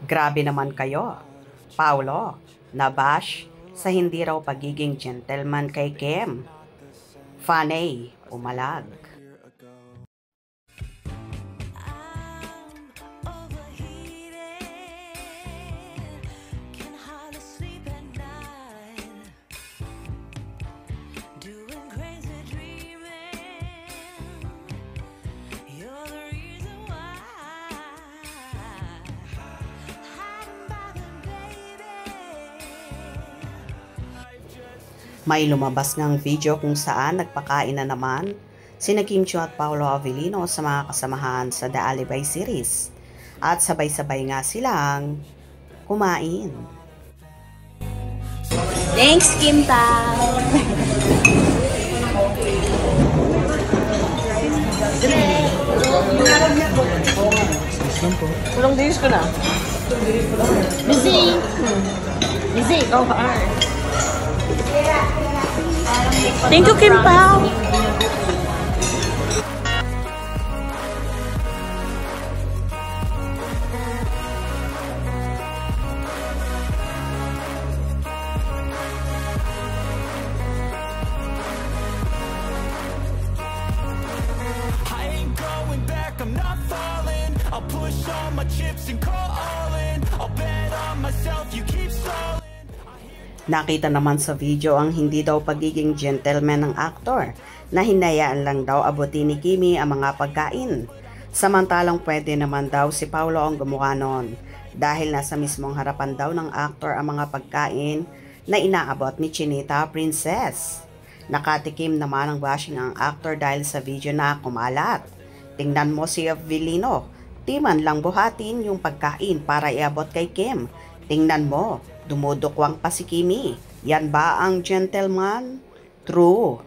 Grabe naman kayo, Paulo, nabash sa hindi raw pagiging gentleman kay Kim. Fanay, umalag. May lumabas ngang video kung saan nagpakain na naman sina Kim Chiu at Paolo Avellino sa mga kasamahan sa The Alibay series. At sabay-sabay nga silang kumain. Thanks, Kim Pao! Kulang days ko na. Busy! Busy, go hard! Thank you, Kim Pao. I'm not falling. I'll push all my chips and call all in. I'll bet on myself, you keep stalling. Nakita naman sa video ang hindi daw pagiging gentleman ng aktor na hinayaan lang daw abutin ni Kimi ang mga pagkain. Samantalang pwede naman daw si Paulo ang gumawa nun dahil nasa mismong harapan daw ng aktor ang mga pagkain na inaabot ni Chinita Princess. Nakatikim naman ang bashing ang aktor dahil sa video na kumalat. Tingnan mo si Avellino, di man lang buhatin yung pagkain para iabot kay Kim. Tingnan mo, dumudukwang pa si Kimi. Yan ba ang gentleman? True.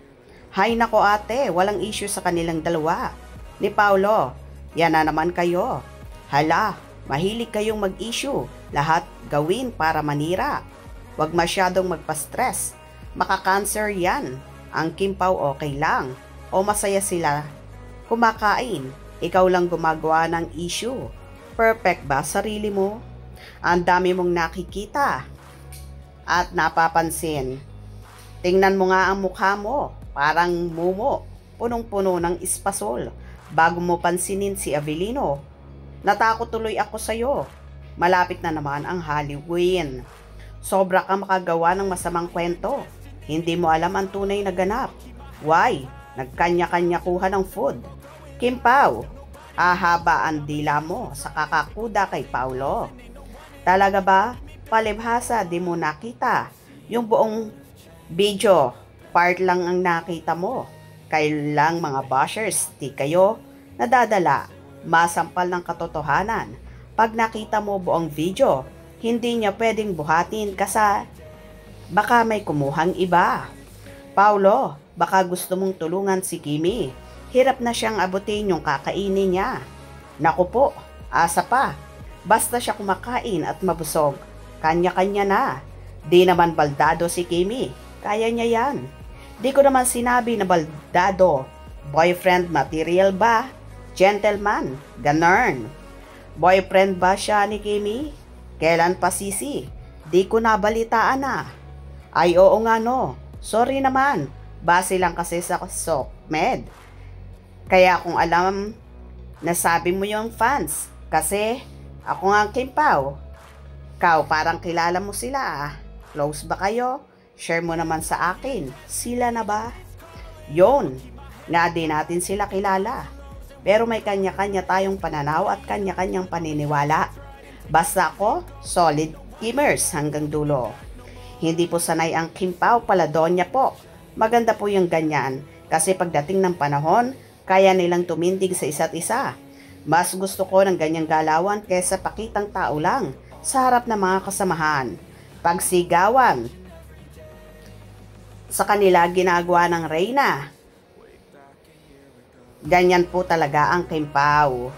Hay nako ate, walang issue sa kanilang dalawa. Ni Paulo, yan na naman kayo. Hala, mahilig kayong mag-issue. Lahat gawin para manira. Huwag masyadong magpa-stress. Maka-cancer yan. Ang Kim Pao okay lang. O masaya sila kumakain. Ikaw lang gumagawa ng issue. Perfect ba sarili mo? Ang dami mong nakikita at napapansin. Tingnan mo nga ang mukha mo, parang mumo, punong-puno ng espasol. Bago mo pansinin si Avellino, natakot tuloy ako sa'yo. Malapit na naman ang Halloween. Sobra ka makagawa ng masamang kwento. Hindi mo alam ang tunay na ganap. Why? Nagkanya-kanya kuha ng food. Kim Pao, ahaba ang dila mo sa kakakuda kay Paulo. Talaga ba? Palibhasa, di mo nakita. Yung buong video, part lang ang nakita mo. Kayo lang mga bashers, di kayo nadadala. Masampal ng katotohanan. Pag nakita mo buong video, hindi niya pwedeng buhatin kasi baka may kumuhang iba. Paulo, baka gusto mong tulungan si Kimi. Hirap na siyang abutin yung kakainin niya. Naku po, asa pa. Basta siya kumakain at mabusog. Kanya-kanya na. Di naman baldado si Kimi. Kaya niya yan. Di ko naman sinabi na baldado. Boyfriend material ba? Gentleman. Ganern. Boyfriend ba siya ni Kimi? Kailan pa sisi? Di ko nabalitaan na. Ay oo nga no. Sorry naman. Base lang kasi sa SOCMED. Kaya kung alam, nasabi mo yung fans. Kasi ako nga ang Kim Pao. Kau parang kilala mo sila ah. Close ba kayo? Share mo naman sa akin. Sila na ba? Yon. Nga din natin sila kilala. Pero may kanya-kanya tayong pananaw at kanya-kanyang paniniwala. Basta ako, solid Kimers hanggang dulo. Hindi po sanay ang Kim Pao Paladonya po. Maganda po yung ganyan. Kasi pagdating ng panahon, kaya nilang tumindig sa isa't isa. Mas gusto ko ng ganyang galawan kaysa pakitang tao lang sa harap ng mga kasamahan. Pagsigawan sa kanila ginagawa ng Reyna. Ganyan po talaga ang Kim Pao.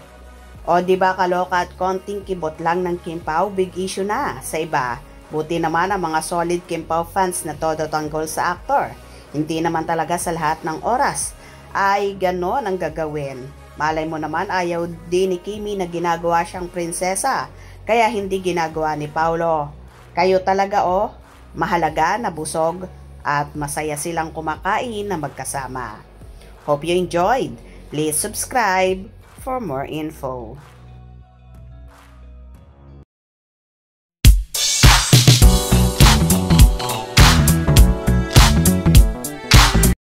O di ba kaloka at konting kibot lang ng Kim Pao, big issue na sa iba. Buti naman ang mga solid Kim Pao fans na todo tanggol sa aktor. Hindi naman talaga sa lahat ng oras ay ganon ang gagawin. Malay mo naman ayaw din ni Kimi na ginagawa siyang prinsesa kaya hindi ginagawa ni Paulo. Kayo talaga mahalaga na busog at masaya silang kumakain na magkasama. Hope you enjoyed. Please subscribe for more info.